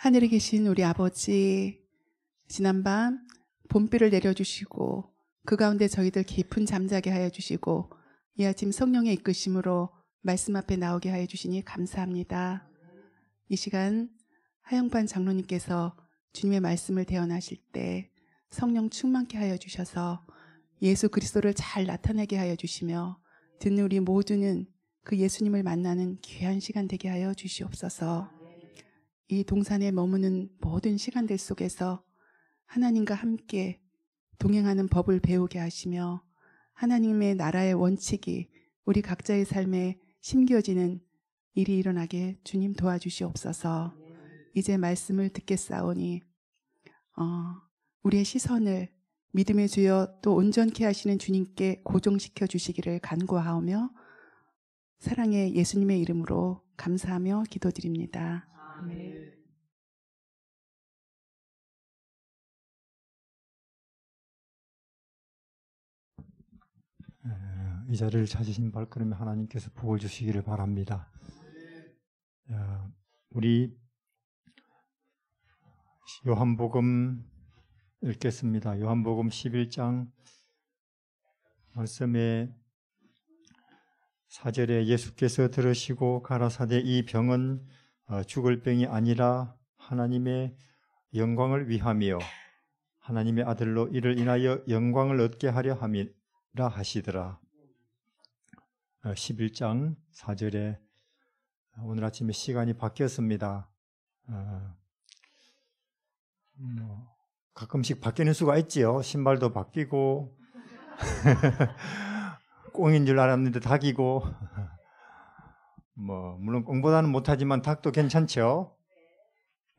하늘에 계신 우리 아버지, 지난밤 봄비를 내려주시고 그 가운데 저희들 깊은 잠자게 하여 주시고 이 아침 성령의 이끄심으로 말씀 앞에 나오게 하여 주시니 감사합니다. 이 시간 하영반 장로님께서 주님의 말씀을 대언하실 때 성령 충만케 하여 주셔서 예수 그리스도를 잘 나타내게 하여 주시며 듣는 우리 모두는 그 예수님을 만나는 귀한 시간 되게 하여 주시옵소서. 이 동산에 머무는 모든 시간들 속에서 하나님과 함께 동행하는 법을 배우게 하시며 하나님의 나라의 원칙이 우리 각자의 삶에 심겨지는 일이 일어나게 주님 도와주시옵소서. 이제 말씀을 듣겠사오니 우리의 시선을 믿음의 주여 또 온전케 하시는 주님께 고정시켜 주시기를 간구하오며 사랑의 예수님의 이름으로 감사하며 기도드립니다. 아멘. 이 자리를 찾으신 발걸음에 하나님께서 복을 주시기를 바랍니다. 우리 요한복음 읽겠습니다. 요한복음 11장 말씀에 4절에 예수께서 들으시고 가라사대 이 병은 죽을 병이 아니라 하나님의 영광을 위함이요 하나님의 아들로 이를 인하여 영광을 얻게 하려 함이라 하시더라. 11장 4절에 오늘 아침에 시간이 바뀌었습니다. 가끔씩 바뀌는 수가 있지요. 신발도 바뀌고 꽁인 줄 알았는데 닭이고 물론 꽁보다는 못하지만 닭도 괜찮죠.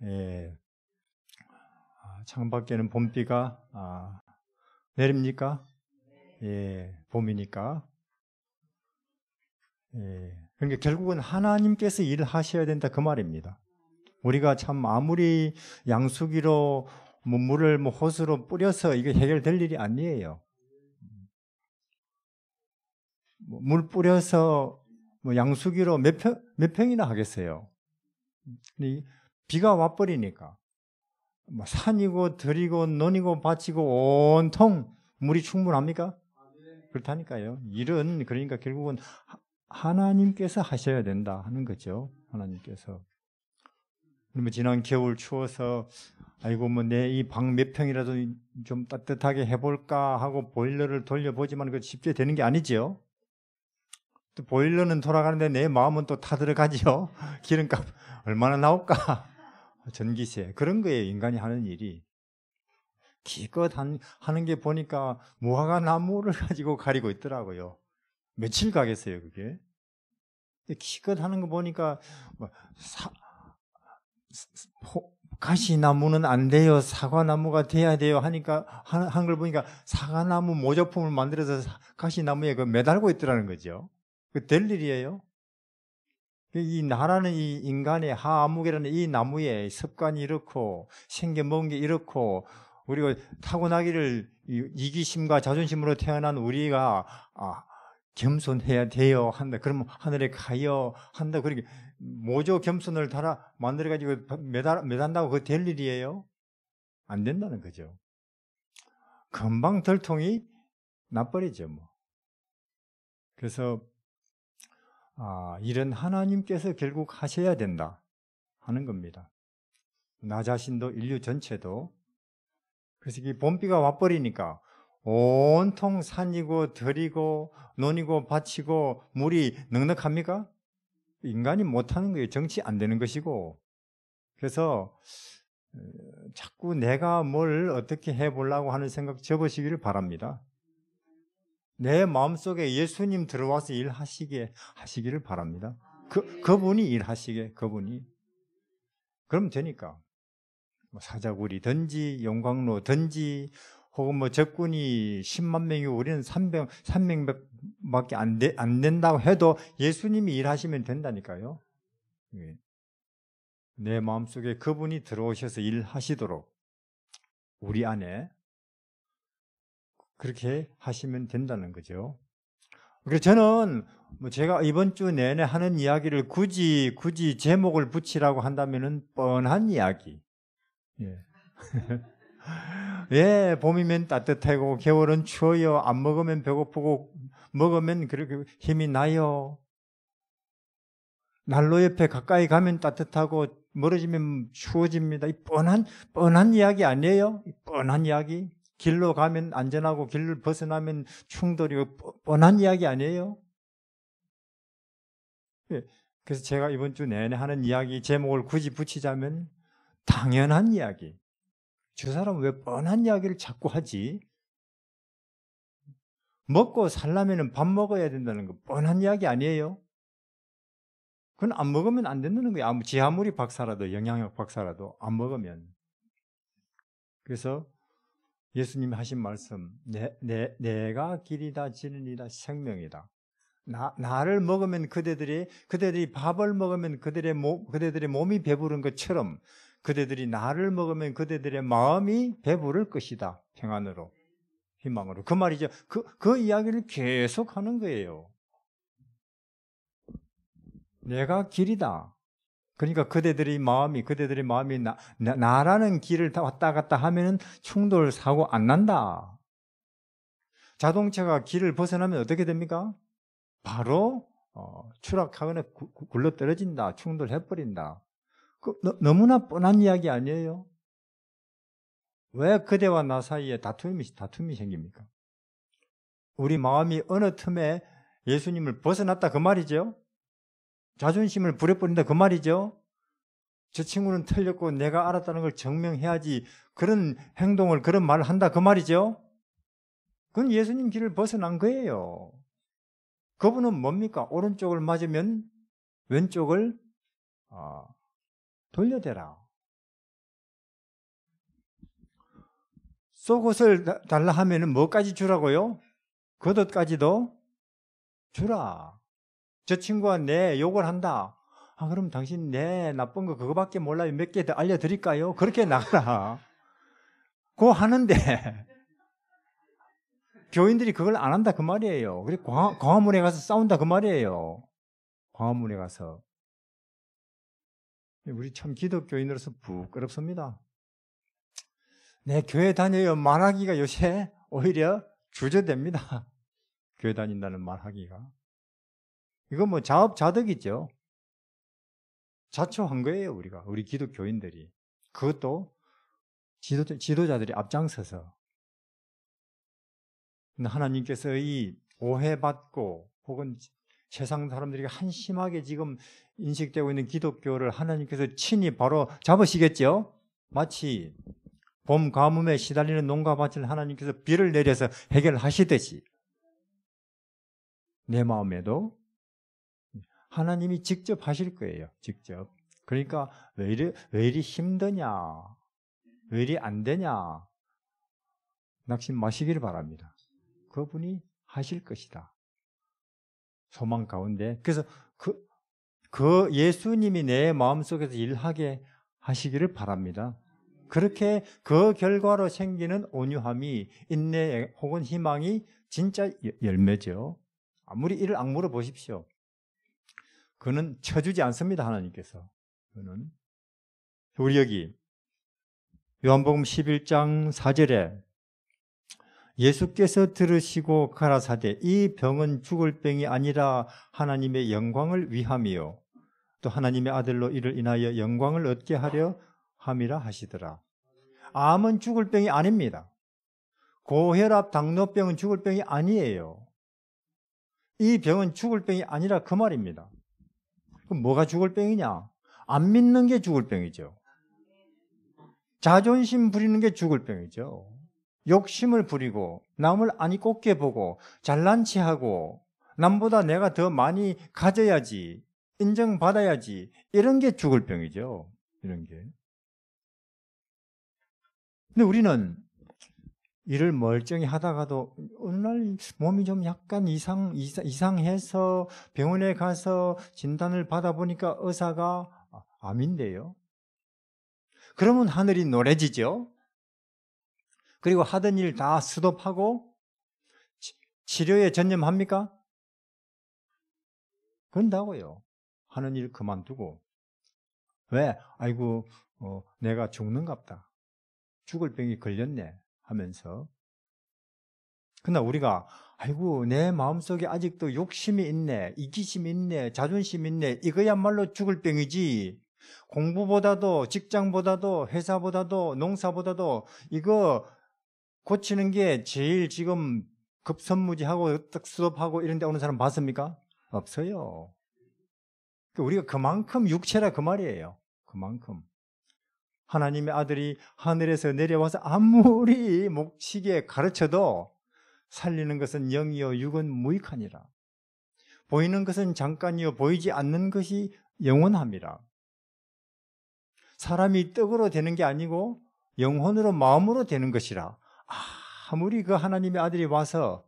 예. 창밖에는 봄비가 내립니까? 예, 봄이니까. 예. 그러니까 결국은 하나님께서 일을 하셔야 된다 그 말입니다. 우리가 참 아무리 양수기로 물을 호스로 뿌려서 이게 해결될 일이 아니에요. 물 뿌려서 양수기로 몇 평이나 하겠어요. 비가 와버리니까 산이고 들이고 논이고 밭이고 온통 물이 충분합니까? 그렇다니까요. 일은 그러니까 결국은 하나님께서 하셔야 된다 하는 거죠. 하나님께서. 그러면 지난 겨울 추워서 아이고 내 이 방 몇 평이라도 좀 따뜻하게 해볼까 하고 보일러를 돌려보지만 그 쉽게 되는 게 아니죠. 또 보일러는 돌아가는데 내 마음은 또 타들어가죠. 기름값 얼마나 나올까? 전기세. 그런 거예요. 인간이 하는 일이. 기껏 하는 게 보니까 무화과 나무를 가지고 가리고 있더라고요. 며칠 가겠어요, 그게? 기껏 하는 거 보니까 가시나무는 안 돼요. 사과나무가 돼야 돼요. 하니까 한 걸 보니까 사과나무 모조품을 만들어서 가시나무에 매달고 있더라는 거죠. 그 될 일이에요. 이 나라는 이 인간의 하아무개라는 이 나무에 습관이 이렇고 생겨먹은 게 이렇고 우리가 타고나기를 이기심과 자존심으로 태어난 우리가 겸손해야 돼요 한다. 그러면 하늘에 가요 한다. 그렇게 모조 겸손을 달아 만들어가지고 매단다고 그거 될 일이에요? 안 된다는 거죠. 금방 들통이 나버리죠. 그래서 일은 하나님께서 결국 하셔야 된다 하는 겁니다. 나 자신도 인류 전체도. 그래서 이 봄비가 와버리니까 온통 산이고 들이고 논이고 밭이고 물이 넉넉합니까? 인간이 못하는 거예요. 정치 안 되는 것이고. 그래서 자꾸 내가 뭘 어떻게 해보려고 하는 생각 접으시기를 바랍니다. 내 마음속에 예수님 들어와서 하시기를 바랍니다. 그분이 일하시게, 그분이. 그럼 되니까. 사자굴이든지 용광로든지 혹은 적군이 10만 명이고 우리는 3명밖에 안 된다고 해도 예수님이 일하시면 된다니까요. 내 마음속에 그분이 들어오셔서 일하시도록 우리 안에 그렇게 하시면 된다는 거죠. 그래서 저는 뭐 제가 이번 주 내내 하는 이야기를 굳이 제목을 붙이라고 한다면은 뻔한 이야기. 예. 예, 봄이면 따뜻하고 겨울은 추워요. 안 먹으면 배고프고 먹으면 그렇게 힘이 나요. 난로 옆에 가까이 가면 따뜻하고 멀어지면 추워집니다. 이 뻔한 이야기 아니에요? 이 뻔한 이야기. 길로 가면 안전하고 길을 벗어나면 충돌이고 뻔한 이야기 아니에요? 예. 그래서 제가 이번 주 내내 하는 이야기 제목을 굳이 붙이자면 당연한 이야기. 저 사람은 왜 뻔한 이야기를 자꾸 하지? 먹고 살려면 밥 먹어야 된다는 거 뻔한 이야기 아니에요? 그건 안 먹으면 안 된다는 거예요. 지 아무리 박사라도, 영양학 박사라도 안 먹으면. 그래서 예수님이 하신 말씀, 내가 길이다, 진리다, 생명이다. 나를 먹으면 그대들이 밥을 먹으면 그들의 몸이 배부른 것처럼 그대들이 나를 먹으면 그대들의 마음이 배부를 것이다. 평안으로, 희망으로. 그 말이죠. 그 이야기를 계속 하는 거예요. 내가 길이다. 그러니까 그대들의 마음이 나라는 길을 왔다 갔다 하면은 충돌, 사고 안 난다. 자동차가 길을 벗어나면 어떻게 됩니까? 바로 추락하거나 굴러 떨어진다. 충돌해버린다. 너무나 뻔한 이야기 아니에요? 왜 그대와 나 사이에 다툼이 생깁니까? 우리 마음이 어느 틈에 예수님을 벗어났다 그 말이죠? 자존심을 부려버린다 그 말이죠? 저 친구는 틀렸고 내가 알았다는 걸 증명해야지 그런 행동을 그런 말을 한다 그 말이죠? 그건 예수님 길을 벗어난 거예요. 그분은 뭡니까? 오른쪽을 맞으면 왼쪽을 돌려대라. 속옷을 달라 하면은 뭐까지 주라고요? 겉옷까지도 주라. 저 친구가 내 욕을 한다. 그럼 당신 내 나쁜 거 그거밖에 몰라요. 몇 개 더 알려드릴까요? 그렇게 나가라. 그거 하는데 교인들이 그걸 안 한다 그 말이에요. 그래 광화문에 가서 싸운다 그 말이에요. 광화문에 가서. 우리 참 기독교인으로서 부끄럽습니다. 내 교회 다녀요 말하기가 요새 오히려 주저됩니다. 교회 다닌다는 말하기가. 이거 뭐 자업자득이죠. 자초한 거예요, 우리 기독교인들이. 그것도 지도자들이 앞장서서. 하나님께서 이 오해받고 혹은 세상 사람들이 한심하게 지금 인식되고 있는 기독교를 하나님께서 친히 바로 잡으시겠죠? 마치 봄 가뭄에 시달리는 농가밭을 하나님께서 비를 내려서 해결하시듯이 내 마음에도 하나님이 직접 하실 거예요. 직접. 그러니까 왜 이리 힘드냐? 왜 이리 안 되냐? 낙심 마시기를 바랍니다. 그분이 하실 것이다. 소망 가운데. 그래서 그 예수님이 내 마음속에서 일하게 하시기를 바랍니다. 그렇게 그 결과로 생기는 온유함이 인내 혹은 희망이 진짜 열매죠. 아무리 이를 악물어 보십시오. 그는 쳐주지 않습니다. 하나님께서. 그는 우리 여기 요한복음 11장 4절에 예수께서 들으시고 가라사대 이 병은 죽을 병이 아니라 하나님의 영광을 위함이요 또 하나님의 아들로 이를 인하여 영광을 얻게 하려 함이라 하시더라. 암은 죽을 병이 아닙니다. 고혈압, 당뇨병은 죽을 병이 아니에요. 이 병은 죽을 병이 아니라 그 말입니다. 그럼 뭐가 죽을 병이냐? 안 믿는 게 죽을 병이죠. 자존심 부리는 게 죽을 병이죠. 욕심을 부리고 남을 아니 곱게 보고 잘난 체하고 남보다 내가 더 많이 가져야지 인정받아야지 이런 게 죽을 병이죠. 이런 게. 근데 우리는 일을 멀쩡히 하다가도 어느 날 몸이 좀 약간 이상해서 병원에 가서 진단을 받아보니까 의사가 암인데요. 그러면 하늘이 노래지죠. 그리고 하던 일 다 스톱하고 치료에 전념합니까? 그런다고요. 하는 일 그만두고. 왜? 아이고 내가 죽는갑다. 죽을 병이 걸렸네 하면서. 그러나 우리가 아이고 내 마음속에 아직도 욕심이 있네, 이기심이 있네, 자존심이 있네, 이거야말로 죽을 병이지. 공부보다도 직장보다도 회사보다도 농사보다도 이거 고치는 게 제일 지금 급선무지하고 떡수업하고 이런 데 오는 사람 봤습니까? 없어요. 우리가 그만큼 육체라 그 말이에요. 그만큼. 하나님의 아들이 하늘에서 내려와서 아무리 목치게 가르쳐도 살리는 것은 영이요 육은 무익하니라. 보이는 것은 잠깐이요 보이지 않는 것이 영원함이라. 사람이 떡으로 되는 게 아니고 영혼으로 마음으로 되는 것이라. 아무리 그 하나님의 아들이 와서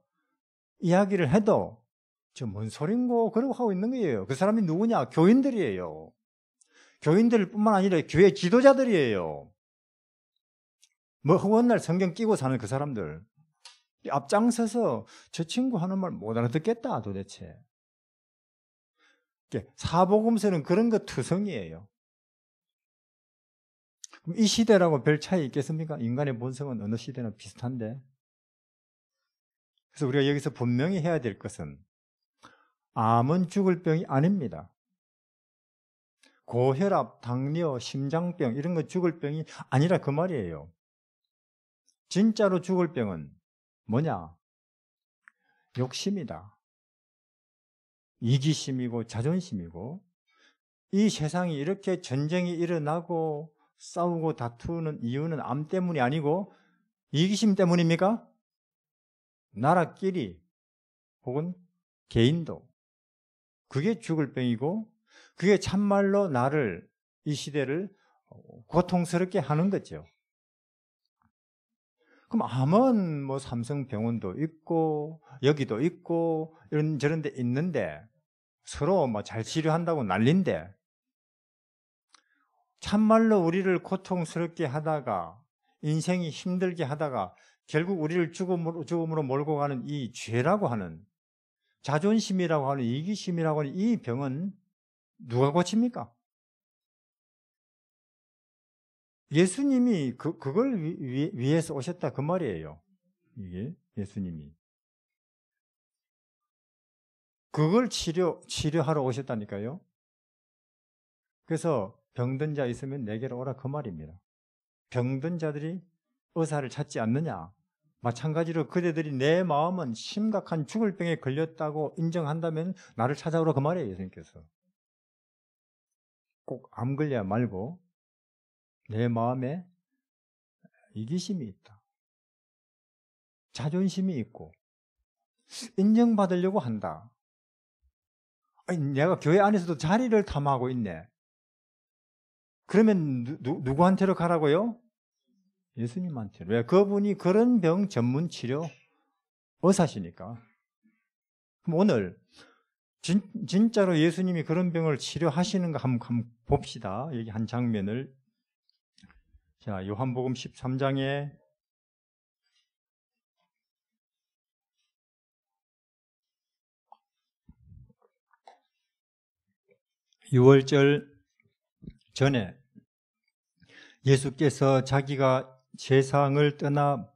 이야기를 해도 저 뭔 소린고 그러고 하고 있는 거예요. 그 사람이 누구냐? 교인들이에요. 교인들 뿐만 아니라 교회 지도자들이에요. 뭐 허구한 성경 끼고 사는 그 사람들. 앞장서서 저 친구 하는 말 못 알아듣겠다 도대체. 사복음서는 그런 거 투성이에요. 그럼 이 시대라고 별 차이 있겠습니까? 인간의 본성은 어느 시대나 비슷한데. 그래서 우리가 여기서 분명히 해야 될 것은 암은 죽을 병이 아닙니다. 고혈압, 당뇨, 심장병 이런 거 죽을 병이 아니라 그 말이에요. 진짜로 죽을 병은 뭐냐? 욕심이다. 이기심이고 자존심이고. 이 세상이 이렇게 전쟁이 일어나고 싸우고 다투는 이유는 암 때문이 아니고 이기심 때문입니까? 나라끼리 혹은 개인도. 그게 죽을 병이고 그게 참말로 나를, 이 시대를 고통스럽게 하는 거죠. 그럼 암은 뭐 삼성병원도 있고 여기도 있고 이런 저런 데 있는데 서로 뭐 잘 치료한다고 난린데 참말로 우리를 고통스럽게 하다가 인생이 힘들게 하다가 결국 우리를 죽음으로 몰고 가는 이 죄라고 하는, 자존심이라고 하는, 이기심이라고 하는 이 병은 누가 고칩니까? 예수님이 그걸 위해서 오셨다 그 말이에요. 이게 예수님이 그걸 치료하러 오셨다니까요. 그래서 병든 자 있으면 내게로 오라 그 말입니다. 병든 자들이 의사를 찾지 않느냐? 마찬가지로 그대들이 내 마음은 심각한 죽을 병에 걸렸다고 인정한다면 나를 찾아오라 그 말이에요. 예수님께서 꼭 암 걸려야 말고 내 마음에 이기심이 있다, 자존심이 있고 인정받으려고 한다. 아니, 내가 교회 안에서도 자리를 탐하고 있네. 그러면 누구한테로 가라고요? 예수님한테로. 왜? 그분이 그런 병 전문 치료 의사시니까. 그럼 오늘 진짜로 예수님이 그런 병을 치료하시는가 한번 봅시다. 여기 한 장면을. 자, 요한복음 13장에 6월절 전에 예수께서 자기가 세상을 떠나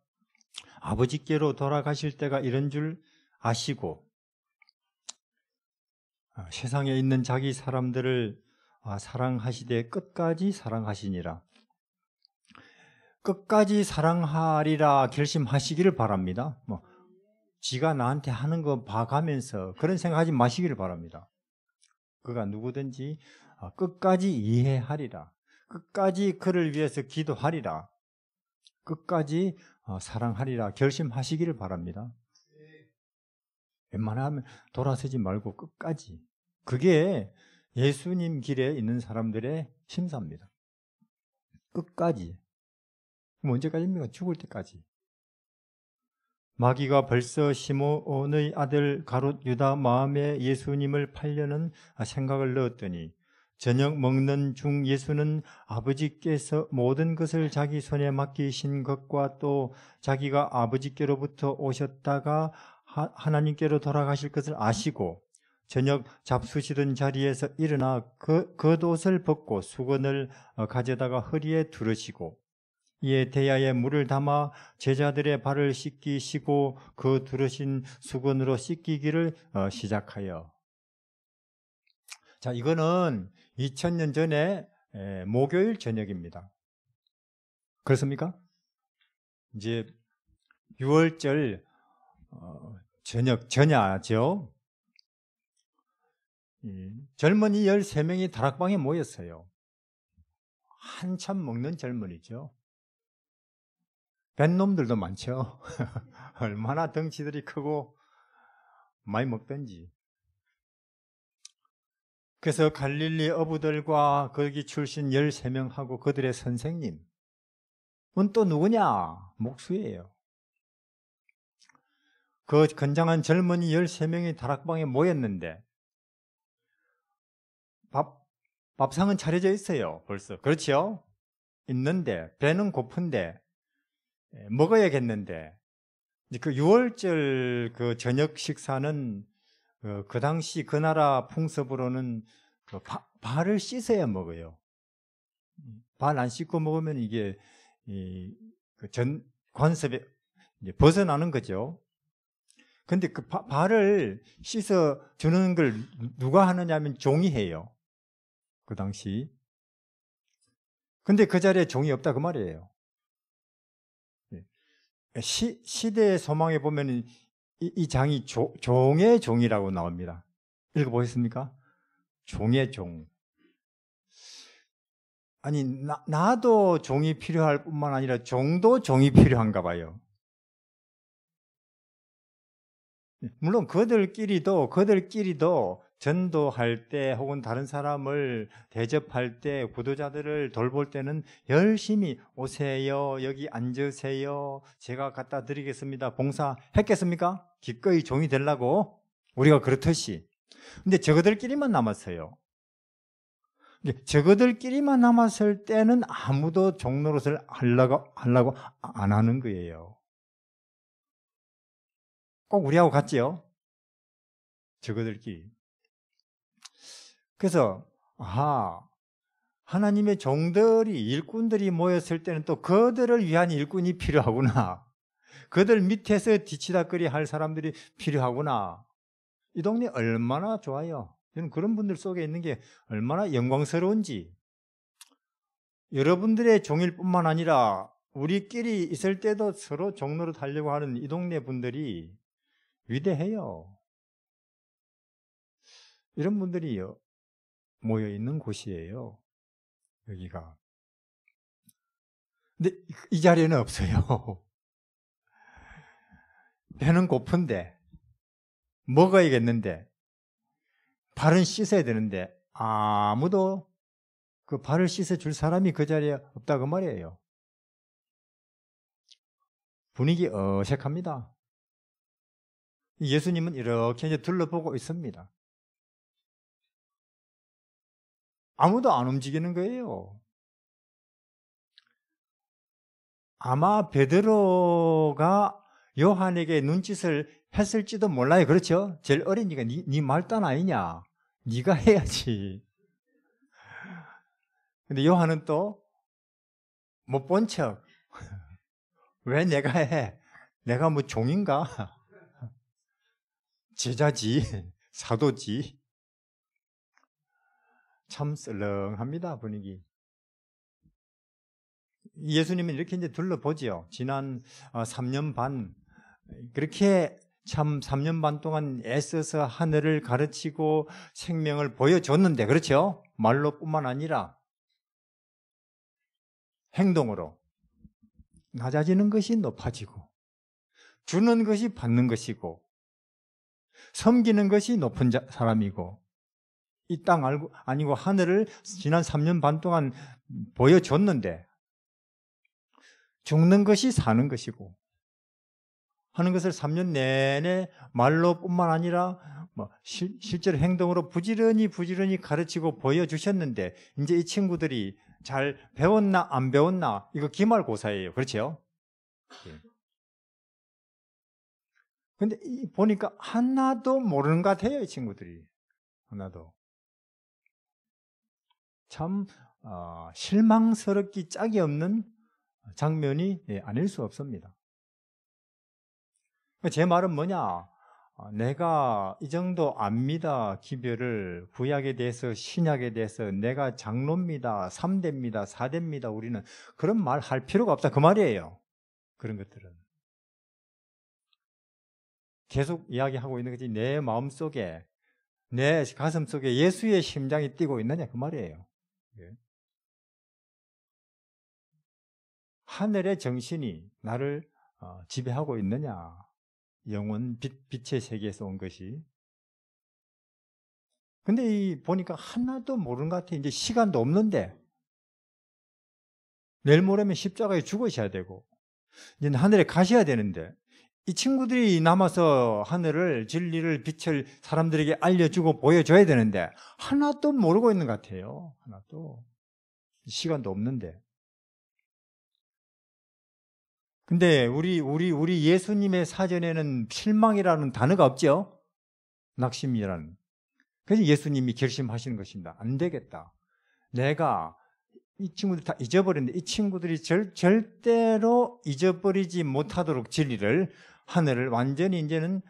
아버지께로 돌아가실 때가 이런 줄 아시고 세상에 있는 자기 사람들을 사랑하시되 끝까지 사랑하시니라. 끝까지 사랑하리라 결심하시기를 바랍니다. 지가 나한테 하는 거 봐가면서 그런 생각하지 마시기를 바랍니다. 그가 누구든지 끝까지 이해하리라. 끝까지 그를 위해서 기도하리라. 끝까지 사랑하리라 결심하시기를 바랍니다. 웬만하면 돌아서지 말고 끝까지. 그게 예수님 길에 있는 사람들의 심사입니다. 끝까지. 그럼 언제까지입니까? 죽을 때까지. 마귀가 벌써 시몬의 아들 가롯 유다 마음에 예수님을 팔려는 생각을 넣었더니 저녁 먹는 중 예수는 아버지께서 모든 것을 자기 손에 맡기신 것과 또 자기가 아버지께로부터 오셨다가 하나님께로 돌아가실 것을 아시고 저녁 잡수시던 자리에서 일어나 겉옷을 벗고 수건을 가져다가 허리에 두르시고 이에 대야에 물을 담아 제자들의 발을 씻기시고 그 두르신 수건으로 씻기기를 시작하여. 자, 이거는 2000년 전에 목요일 저녁입니다. 그렇습니까? 이제 6월절 전야죠. 젊은이 13명이 다락방에 모였어요. 한참 먹는 젊은이죠. 뱃놈들도 많죠. 얼마나 덩치들이 크고 많이 먹던지. 그래서 갈릴리 어부들과 거기 출신 13명하고 그들의 선생님은 또 누구냐? 목수예요. 그 건장한 젊은이 13명이 다락방에 모였는데 밥상은 차려져 있어요. 벌써. 그렇죠? 있는데 배는 고픈데 먹어야겠는데 그 6월절 그 저녁 식사는 그 당시 그 나라 풍습으로는 그 발을 씻어야 먹어요. 발 안 씻고 먹으면 이게 그 전 관습에 이제 벗어나는 거죠. 근데 그 발을 씻어 주는 걸 누가 하느냐면 종이 해요. 그 당시. 근데 그 자리에 종이 없다 그 말이에요. 시대의 소망에 보면 이 장이 종의 종이라고 나옵니다. 읽어보셨습니까? 종의 종. 아니 나도 종이 필요할 뿐만 아니라 종도 종이 필요한가 봐요. 물론 그들끼리도 전도할 때 혹은 다른 사람을 대접할 때 구도자들을 돌볼 때는 열심히 오세요, 여기 앉으세요, 제가 갖다 드리겠습니다, 봉사했겠습니까? 기꺼이 종이 되려고 우리가 그렇듯이. 근데 저거들끼리만 남았어요. 저거들끼리만 남았을 때는 아무도 종 노릇을 하려고 안 하는 거예요. 꼭 우리하고 같지요? 저거들끼리. 그래서 하나님의 종들이, 일꾼들이 모였을 때는 또 그들을 위한 일꾼이 필요하구나. 그들 밑에서 뒤치다거리 할 사람들이 필요하구나. 이 동네 얼마나 좋아요. 저는 그런 분들 속에 있는 게 얼마나 영광스러운지. 여러분들의 종일 뿐만 아니라 우리끼리 있을 때도 서로 종노릇 하려고 하는 이 동네 분들이 위대해요. 이런 분들이 모여 있는 곳이에요. 여기가. 근데 이 자리에는 없어요. 배는 고픈데 먹어야겠는데 발은 씻어야 되는데 아무도 그 발을 씻어줄 사람이 그 자리에 없다 그 말이에요. 분위기 어색합니다. 예수님은 이렇게 이제 둘러보고 있습니다. 아무도 안 움직이는 거예요. 아마 베드로가 요한에게 눈짓을 했을지도 몰라요. 그렇죠? 제일 어리니까 네 말단 아니냐? 네가 해야지. 근데 요한은 또 못 본 척. 왜 내가 해? 내가 뭐 종인가? 제자지, 사도지. 참 썰렁합니다, 분위기. 예수님은 이렇게 이제 둘러보지요. 지난 3년 반, 그렇게 참 3년 반 동안 애써서 하늘을 가르치고 생명을 보여줬는데, 그렇죠? 말로뿐만 아니라 행동으로 낮아지는 것이 높아지고, 주는 것이 받는 것이고, 섬기는 것이 높은 사람이고, 이 땅 아니고 하늘을 지난 3년 반 동안 보여줬는데, 죽는 것이 사는 것이고 하는 것을 3년 내내 말로뿐만 아니라 실제로 행동으로 부지런히 가르치고 보여주셨는데, 이제 이 친구들이 잘 배웠나 안 배웠나, 이거 기말고사예요. 그렇죠? 근데 보니까 하나도 모르는 것 같아요, 이 친구들이. 하나도. 참 실망스럽기 짝이 없는 장면이 아닐 수 없습니다. 제 말은 뭐냐? 내가 이 정도 압니다. 기별을 구약에 대해서 신약에 대해서 내가 장로입니다. 3대입니다. 4대입니다. 우리는 그런 말 할 필요가 없다. 그 말이에요. 그런 것들은. 계속 이야기하고 있는 거지 내 마음속에 내 가슴속에 예수의 심장이 뛰고 있느냐 그 말이에요. 하늘의 정신이 나를 지배하고 있느냐. 영원 빛의 세계에서 온 것이. 근데 보니까 하나도 모르는 것 같아. 이제 시간도 없는데 내일 모레면 십자가에 죽으셔야 되고 이제 하늘에 가셔야 되는데 이 친구들이 남아서 하늘을 진리를 빛을 사람들에게 알려주고 보여줘야 되는데 하나도 모르고 있는 것 같아요. 하나도. 시간도 없는데. 근데 우리 예수님의 사전에는 실망이라는 단어가 없죠? 낙심이라는. 그래서 예수님이 결심하시는 것입니다. 안 되겠다. 내가 이 친구들 다 잊어버렸는데 이 친구들이 절대로 잊어버리지 못하도록 진리를 하늘을 완전히 이제는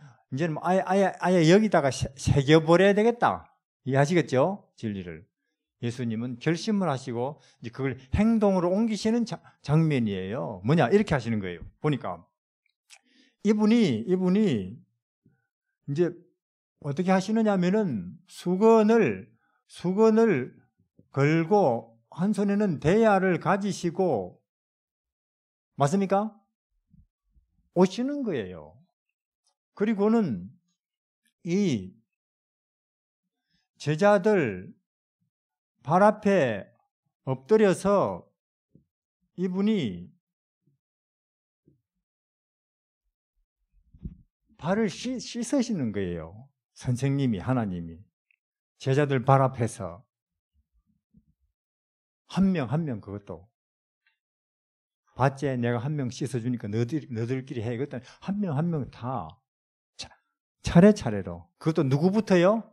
아예 여기다가 새겨버려야 되겠다. 이해하시겠죠? 진리를. 예수님은 결심을 하시고 이제 그걸 행동으로 옮기시는 장면이에요. 뭐냐? 이렇게 하시는 거예요. 보니까 이분이 이제 어떻게 하시느냐면은 수건을 걸고 한 손에는 대야를 가지시고 맞습니까? 오시는 거예요. 그리고는 이 제자들 발 앞에 엎드려서 이분이 발을 씻으시는 거예요. 선생님이, 하나님이. 제자들 발 앞에서. 한 명 그것도. 봤지? 내가 한 명 씻어주니까 너들끼리 해. 그것도 한 명 다 차례차례로. 그것도 누구부터요?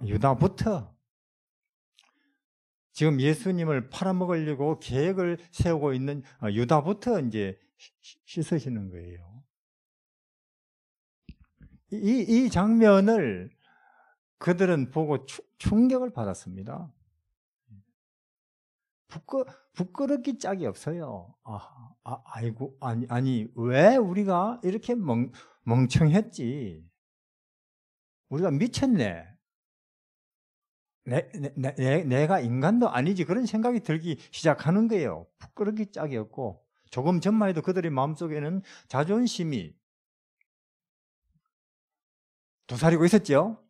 유다부터. 지금 예수님을 팔아먹으려고 계획을 세우고 있는 유다부터 이제 씻으시는 거예요. 이 장면을 그들은 보고 충격을 받았습니다. 부끄럽기 짝이 없어요. 아이고, 아니, 왜 우리가 이렇게 멍청했지? 우리가 미쳤네. 내가 인간도 아니지. 그런 생각이 들기 시작하는 거예요. 부끄럽기 짝이 없고. 조금 전만 해도 그들의 마음속에는 자존심이 도사리고 있었죠.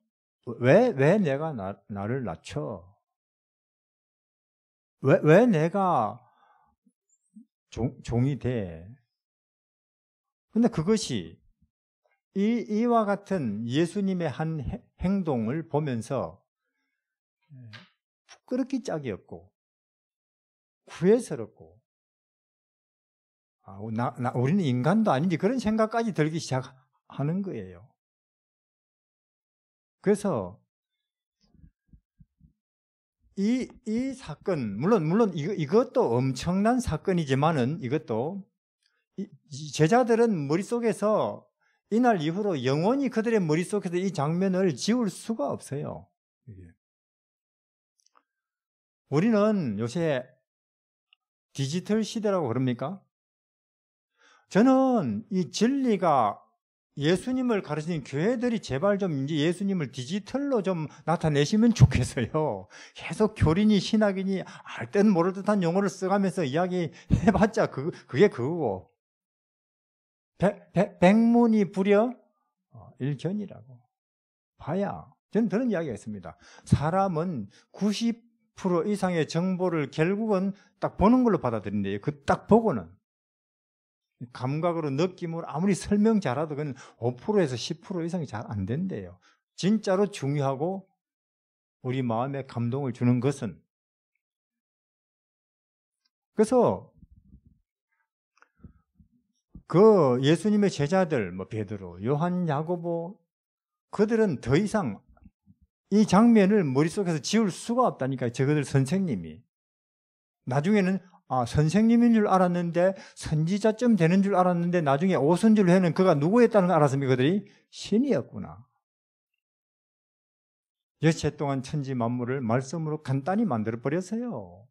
왜 내가 나를 낮춰? 왜 내가 종이 돼? 근데 그것이 이와 같은 예수님의 한 행동을 보면서 부끄럽기 짝이 없고 구애스럽고 우리는 인간도 아닌지 그런 생각까지 들기 시작하는 거예요. 그래서 이 사건 물론 이것도 엄청난 사건이지만은 이것도 제자들은 머릿속에서 이날 이후로 영원히 그들의 머릿속에서 이 장면을 지울 수가 없어요. 우리는 요새 디지털 시대라고 그럽니까? 저는 이 진리가 예수님을 가르치는 교회들이 제발 좀 이제 예수님을 디지털로 좀 나타내시면 좋겠어요. 계속 교린이 신학인이 알 듯 모를 듯한 용어를 써가면서 이야기해봤자 그게 그거고. 백문이 불여 일견이라고 봐야. 저는 그런 이야기가 있습니다. 사람은 90% 이상의 정보를 결국은 딱 보는 걸로 받아들인대요. 그 딱 보고는. 감각으로 느낌으로 아무리 설명 잘해도 그건 5%에서 10% 이상이 잘 안 된대요. 진짜로 중요하고 우리 마음에 감동을 주는 것은. 그래서 그 예수님의 제자들, 베드로, 요한, 야고보, 그들은 더 이상 이 장면을 머릿속에서 지울 수가 없다니까요. 저그들 선생님이. 나중에는 선생님인 줄 알았는데 선지자쯤 되는 줄 알았는데 나중에 오순절 회는 그가 누구였다는 걸 알았습니다. 그들이 신이었구나. 여체 동안 천지 만물을 말씀으로 간단히 만들어버렸어요.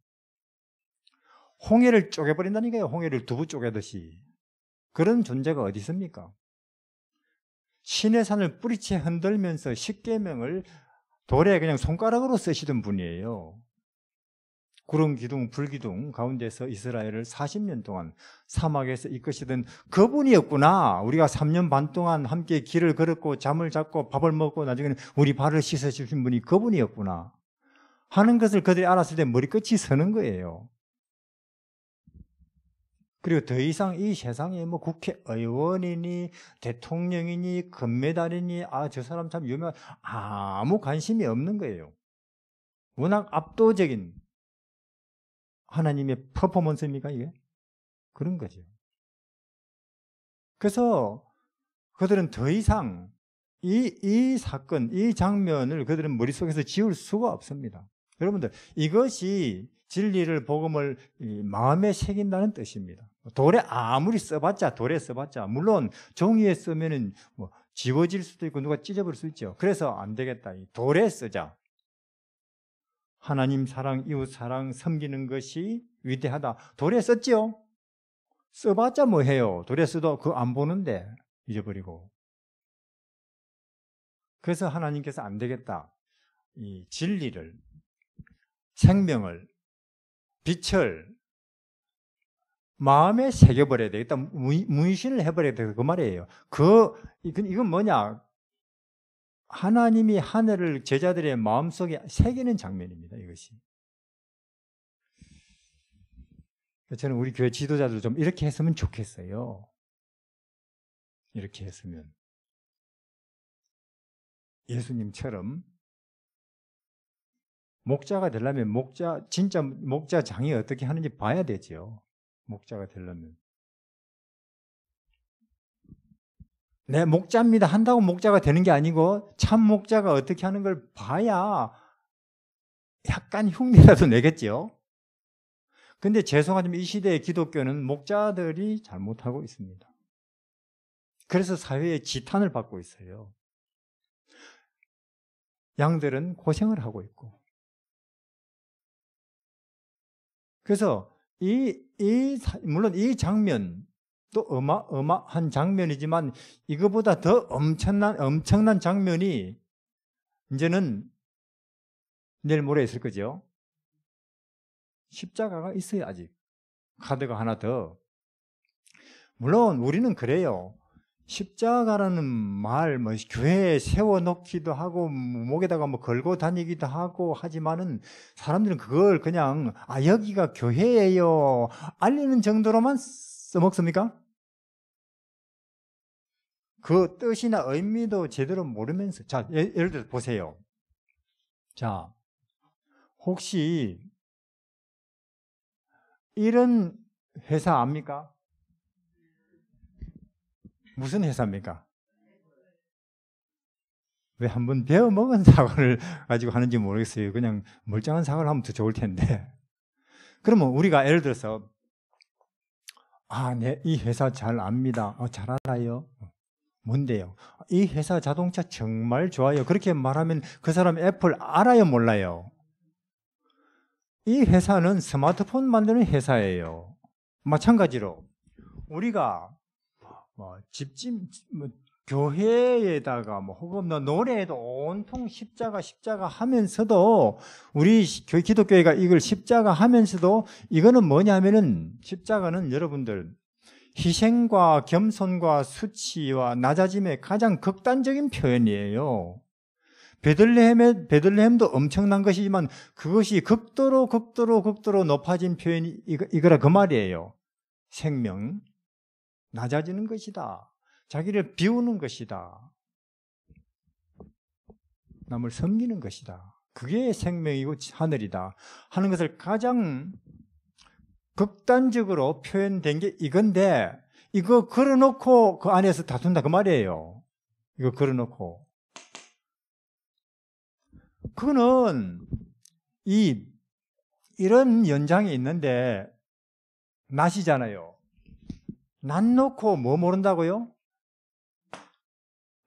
홍해를 쪼개버린다니까요. 홍해를 두부 쪼개듯이. 그런 존재가 어디 있습니까? 신의 산을 뿌리채 흔들면서 십계명을 돌에 그냥 손가락으로 쓰시던 분이에요. 구름 기둥, 불 기둥 가운데서 이스라엘을 40년 동안 사막에서 이끄시던 그분이었구나. 우리가 3년 반 동안 함께 길을 걸었고 잠을 잤고 밥을 먹고 나중에는 우리 발을 씻어주신 분이 그분이었구나 하는 것을 그들이 알았을 때 머리끝이 서는 거예요. 그리고 더 이상 이 세상에 뭐 국회의원이니 대통령이니 금메달이니 저 사람 참 유명한 아무 관심이 없는 거예요. 워낙 압도적인 하나님의 퍼포먼스입니까 이게? 그런 거죠. 그래서 그들은 더 이상 이 사건, 이 장면을 그들은 머릿속에서 지울 수가 없습니다. 여러분들 이것이 진리를 복음을 마음에 새긴다는 뜻입니다. 돌에 아무리 써봤자 돌에 써봤자 물론 종이에 쓰면은 뭐 지워질 수도 있고 누가 찢어버릴 수 있죠. 그래서 안 되겠다. 돌에 쓰자. 하나님 사랑, 이웃 사랑, 섬기는 것이 위대하다. 돌에 썼죠? 써봤자 뭐 해요? 돌에 써도 그거 안 보는데 잊어버리고. 그래서 하나님께서 안 되겠다. 이 진리를, 생명을, 빛을 마음에 새겨버려야 되겠다. 문신을 해버려야 되겠다. 그 말이에요. 이건 뭐냐? 하나님이 하늘을 제자들의 마음속에 새기는 장면입니다. 이것이. 저는 우리 교회 지도자들 좀 이렇게 했으면 좋겠어요. 이렇게 했으면. 예수님처럼 목자가 되려면 진짜 목자장이 어떻게 하는지 봐야 되죠. 목자가 되려면. 네, 목자입니다. 한다고 목자가 되는 게 아니고 참 목자가 어떻게 하는 걸 봐야 약간 흉내라도 내겠죠. 근데 죄송하지만 이 시대의 기독교는 목자들이 잘못하고 있습니다. 그래서 사회에 지탄을 받고 있어요. 양들은 고생을 하고 있고. 그래서 물론 이 장면 또 어마어마한 장면이지만 이거보다 더 엄청난 장면이 이제는 내일 모레 있을 거죠. 십자가가 있어요. 아직 카드가 하나 더. 물론 우리는 그래요. 십자가라는 말 교회에 세워놓기도 하고 목에다가 걸고 다니기도 하고 하지만은 사람들은 그걸 그냥 여기가 교회예요 알리는 정도로만 써먹습니까? 그 뜻이나 의미도 제대로 모르면서. 자, 예를 들어 보세요. 자, 혹시 이런 회사 압니까? 무슨 회사입니까? 왜 한번 배워먹은 사과를 가지고 하는지 모르겠어요. 그냥 멀쩡한 사과를 하면 더 좋을 텐데. 그러면 우리가 예를 들어서 네, 이 회사 잘 압니다. 잘 알아요. 뭔데요? 이 회사 자동차 정말 좋아요. 그렇게 말하면 그 사람 애플 알아요, 몰라요? 이 회사는 스마트폰 만드는 회사예요. 마찬가지로 우리가 교회에다가 혹은 노래에도 온통 십자가 하면서도 우리 기독교회가 이걸 십자가 하면서도 이거는 뭐냐면은 십자가는 여러분들 희생과 겸손과 수치와 낮아짐의 가장 극단적인 표현이에요. 베들레헴도 엄청난 것이지만 그것이 극도로 높아진 표현이 이거라 그 말이에요. 생명, 낮아지는 것이다. 자기를 비우는 것이다. 남을 섬기는 것이다. 그게 생명이고 하늘이다 하는 것을 가장 극단적으로 표현된 게 이건데 이거 걸어놓고 그 안에서 다툰다 그 말이에요. 이거 걸어놓고 그거는 이런 연장이 있는데 낫이잖아요. 낫 놓고 뭐 모른다고요?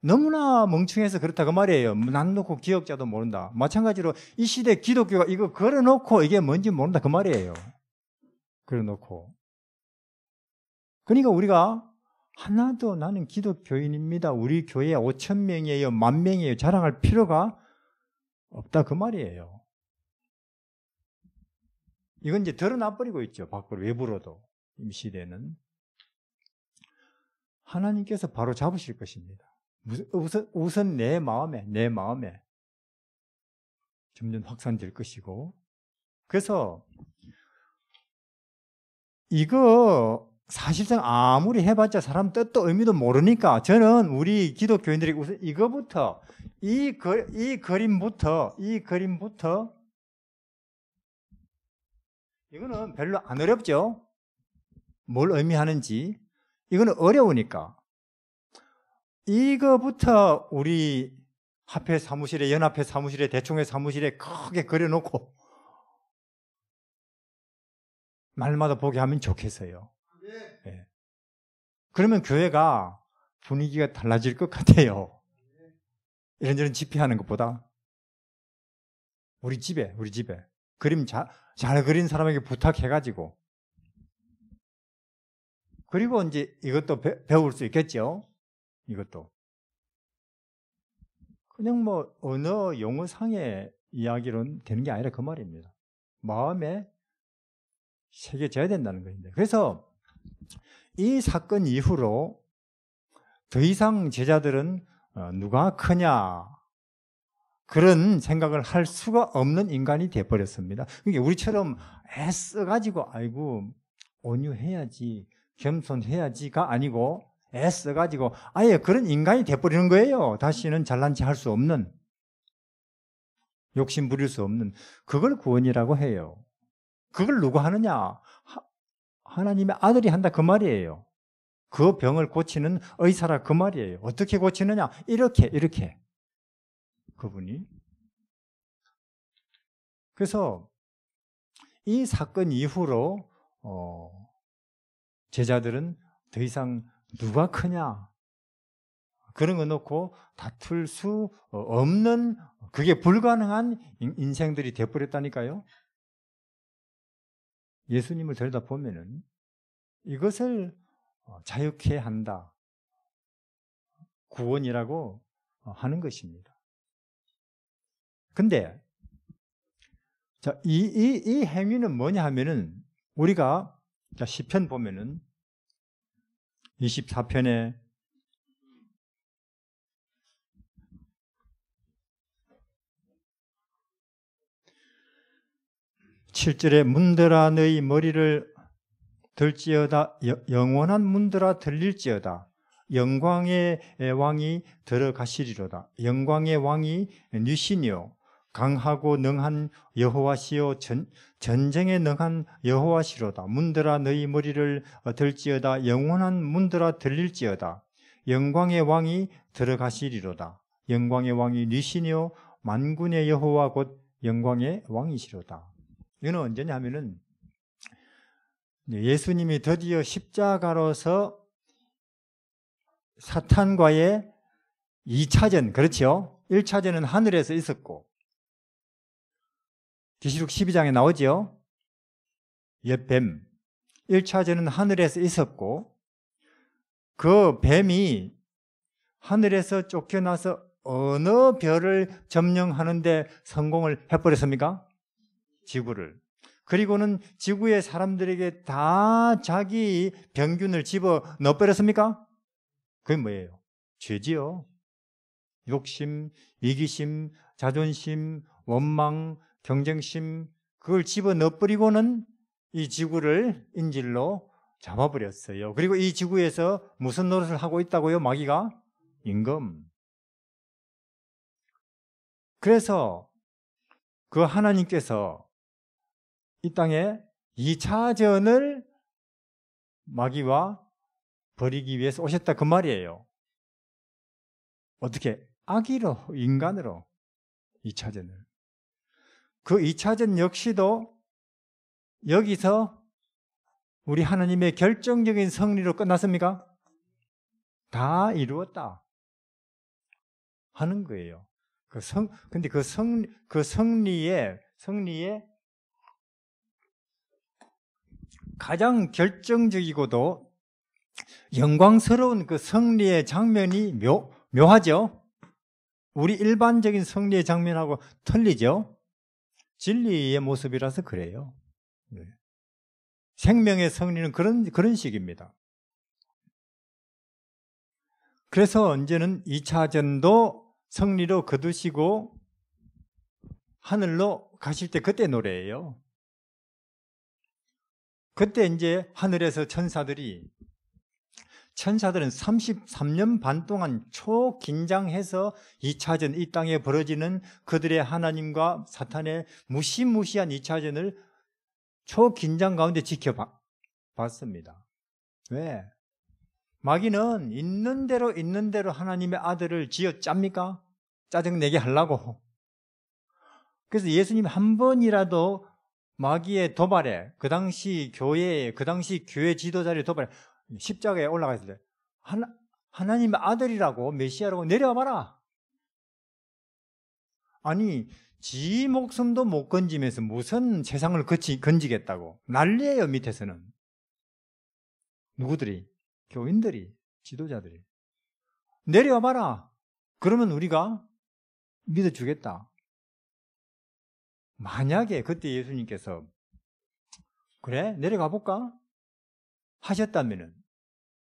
너무나 멍청해서 그렇다 그 말이에요. 낫 놓고 기억자도 모른다. 마찬가지로 이 시대 기독교가 이거 걸어놓고 이게 뭔지 모른다 그 말이에요. 걸어놓고. 그러니까 우리가 하나도 나는 기독교인입니다. 우리 교회 5,000명이에요. 10,000명이에요. 자랑할 필요가 없다 그 말이에요. 이건 이제 드러나버리고 있죠. 밖으로 외부로도. 이 시대는. 하나님께서 바로 잡으실 것입니다. 우선 내 마음에 점점 확산될 것이고. 그래서 이거 사실상 아무리 해봤자 사람 뜻도 의미도 모르니까 저는 우리 기독교인들이 우선 이거부터 이 그림부터 이거는 별로 안 어렵죠. 뭘 의미하는지 이거는 어려우니까 이거부터 우리 합회 사무실에 연합회 사무실에 대총회 사무실에 크게 그려놓고 말마다 보게 하면 좋겠어요. 네. 그러면 교회가 분위기가 달라질 것 같아요. 이런저런 집회하는 것보다 우리 집에 그림 잘 그린 사람에게 부탁해가지고 그리고 이제 이것도 배울 수 있겠죠. 이것도 그냥 뭐 언어 용어상의 이야기로는 되는 게 아니라 그 말입니다. 마음에 새겨져야 된다는 것인데 그래서 이 사건 이후로 더 이상 제자들은 누가 크냐 그런 생각을 할 수가 없는 인간이 되어버렸습니다. 그러니까 우리처럼 애써가지고 아이고 온유해야지 겸손해야지가 아니고 애써가지고 아예 그런 인간이 되어버리는 거예요. 다시는 잘난 체 할 수 없는 욕심 부릴 수 없는 그걸 구원이라고 해요. 그걸 누가 하느냐? 하나님의 아들이 한다 그 말이에요. 그 병을 고치는 의사라 그 말이에요. 어떻게 고치느냐? 이렇게 그분이. 그래서 이 사건 이후로 제자들은 더 이상 누가 크냐 그런 거 놓고 다툴 수 없는 그게 불가능한 인생들이 되어버렸다니까요. 예수님을 들여다보면은 이것을 자유케 한다. 구원이라고 하는 것입니다. 근데 자, 이 행위는 뭐냐 하면은 우리가 시편 보면은 24편에 7절에 문들아 너희 머리를 들지어다 영원한 문들아 들릴지어다 영광의 왕이 들어가시리로다 영광의 왕이 니시니요 강하고 능한 여호와시요 전쟁에 능한 여호와시로다 문들아 너희 머리를 들지어다 영원한 문들아 들릴지어다 영광의 왕이 들어가시리로다 영광의 왕이 니시니요 만군의 여호와 곧 영광의 왕이시로다. 이거는 언제냐 하면은 예수님이 드디어 십자가로서 사탄과의 2차전, 그렇죠? 1차전은 하늘에서 있었고 계시록 12장에 나오죠? 옛뱀 1차전은 하늘에서 있었고 그 뱀이 하늘에서 쫓겨나서 어느 별을 점령하는데 성공을 해버렸습니까? 지구를. 그리고는 지구의 사람들에게 다 자기 병균을 집어 넣어버렸습니까? 그게 뭐예요? 죄지요. 욕심, 이기심, 자존심, 원망, 경쟁심 그걸 집어 넣어버리고는 이 지구를 인질로 잡아버렸어요. 그리고 이 지구에서 무슨 노릇을 하고 있다고요? 마귀가? 임금. 그래서 그 하나님께서 이 땅에 2차전을 마귀와 벌이기 위해서 오셨다 그 말이에요. 어떻게? 악의로, 인간으로 2차전을. 그 2차전 역시도 여기서 우리 하나님의 결정적인 승리로 끝났습니까? 다 이루었다 하는 거예요. 근데 그 승리의 가장 결정적이고도 영광스러운 그 승리의 장면이 묘하죠? 우리 일반적인 승리의 장면하고 틀리죠? 진리의 모습이라서 그래요. 네. 생명의 승리는 그런 식입니다. 그래서 언제는 2차전도 승리로 거두시고 하늘로 가실 때 그때 노래예요. 그때 이제 하늘에서 천사들은 33년 반 동안 초긴장해서 2차전 이 땅에 벌어지는 그들의 하나님과 사탄의 무시무시한 2차전을 초긴장 가운데 지켜봤습니다. 왜? 마귀는 있는 대로 하나님의 아들을 쥐어짭니까? 짜증내게 하려고. 그래서 예수님 한 번이라도 마귀의 도발에, 그 당시 교회 지도자의 도발에 십자가에 올라갔을 때 하나님의 아들이라고, 메시아라고 내려와 봐라. 아니, 지 목숨도 못 건지면서 무슨 세상을 건지겠다고. 난리예요, 밑에서는. 누구들이? 교인들이, 지도자들이. 내려와 봐라. 그러면 우리가 믿어주겠다. 만약에 그때 예수님께서 그래? 내려가 볼까? 하셨다면은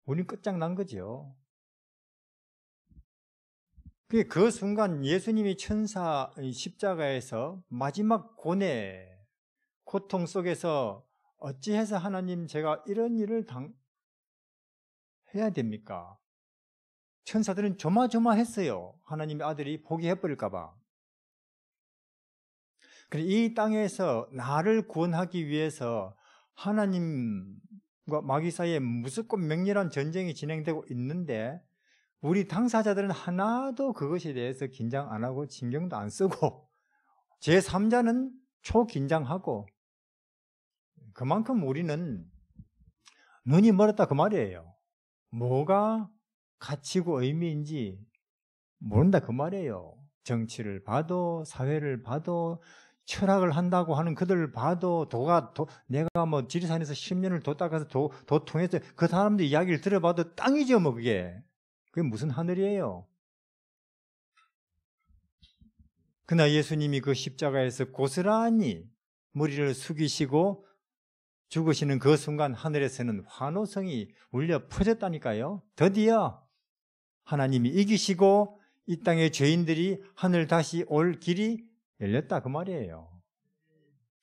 우리는 끝장난 거죠. 그 순간 예수님이 천사 십자가에서 마지막 고통 속에서 어찌해서 하나님 제가 이런 일을 해야 됩니까? 천사들은 조마조마했어요. 하나님의 아들이 포기해버릴까 봐. 이 땅에서 나를 구원하기 위해서 하나님과 마귀 사이에 무섭고 맹렬한 전쟁이 진행되고 있는데 우리 당사자들은 하나도 그것에 대해서 긴장 안 하고 신경도 안 쓰고 제3자는 초긴장하고 그만큼 우리는 눈이 멀었다 그 말이에요. 뭐가 가치고 의미인지 모른다 그 말이에요. 정치를 봐도 사회를 봐도 철학을 한다고 하는 그들을 봐도 내가 뭐 지리산에서 10년을 도 닦아서 도 통해서 그 사람들 이야기를 들어봐도 땅이죠 뭐 그게 무슨 하늘이에요. 그러나 예수님이 그 십자가에서 고스란히 머리를 숙이시고 죽으시는 그 순간 하늘에서는 환호성이 울려 퍼졌다니까요. 드디어 하나님이 이기시고 이 땅의 죄인들이 하늘 다시 올 길이 열렸다 그 말이에요.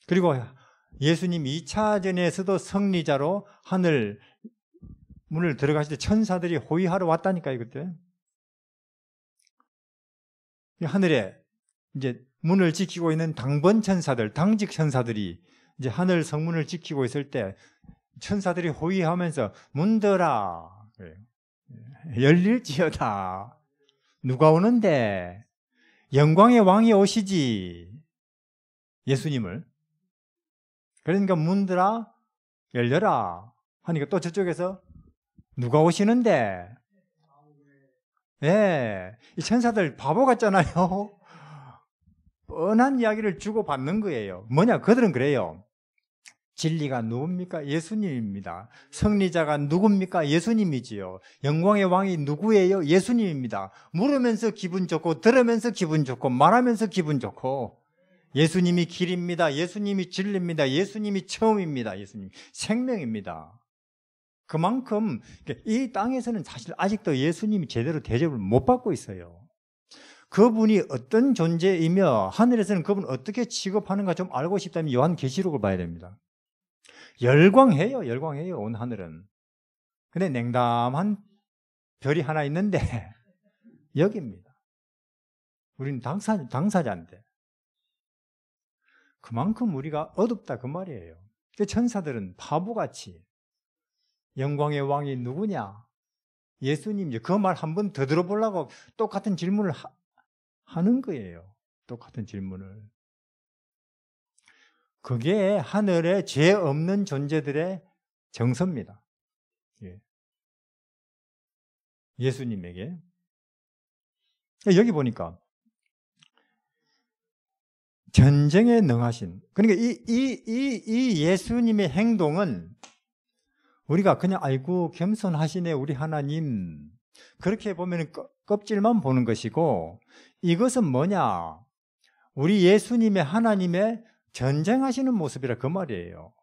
그리고 예수님 2차전에서도 승리자로 하늘 문을 들어가실 때 천사들이 호위하러 왔다니까요. 그때 하늘에 이제 문을 지키고 있는 당직 천사들이 이제 하늘 성문을 지키고 있을 때 천사들이 호위하면서 문들아 열릴지어다. 누가 오는데? 영광의 왕이 오시지. 예수님을. 그러니까 문들아 열려라 하니까 또 저쪽에서 누가 오시는데? 네, 이 천사들 바보 같잖아요. 뻔한 이야기를 주고받는 거예요. 뭐냐? 그들은 그래요. 진리가 누굽니까? 예수님입니다. 승리자가 누굽니까? 예수님이지요. 영광의 왕이 누구예요? 예수님입니다. 물으면서 기분 좋고 들으면서 기분 좋고 말하면서 기분 좋고 예수님이 길입니다. 예수님이 진리입니다. 예수님이 처음입니다. 예수님 생명입니다. 그만큼 이 땅에서는 사실 아직도 예수님이 제대로 대접을 못 받고 있어요. 그분이 어떤 존재이며 하늘에서는 그분 어떻게 취급하는가 좀 알고 싶다면 요한계시록을 봐야 됩니다. 열광해요. 온 하늘은. 근데 냉담한 별이 하나 있는데 여기입니다. 우리는 당사자인데 그만큼 우리가 어둡다 그 말이에요. 천사들은 바보같이 영광의 왕이 누구냐? 예수님이죠. 그 말 한 번 더 들어보려고 똑같은 질문을 하는 거예요. 똑같은 질문을. 그게 하늘에 죄 없는 존재들의 정서입니다. 예. 예수님에게. 여기 보니까 전쟁에 능하신, 그러니까 이 예수님의 행동은 우리가 그냥 아이고 겸손하시네 우리 하나님 그렇게 보면 껍질만 보는 것이고, 이것은 뭐냐, 우리 예수님의 하나님의 전쟁하시는 모습이라 그 말이에요.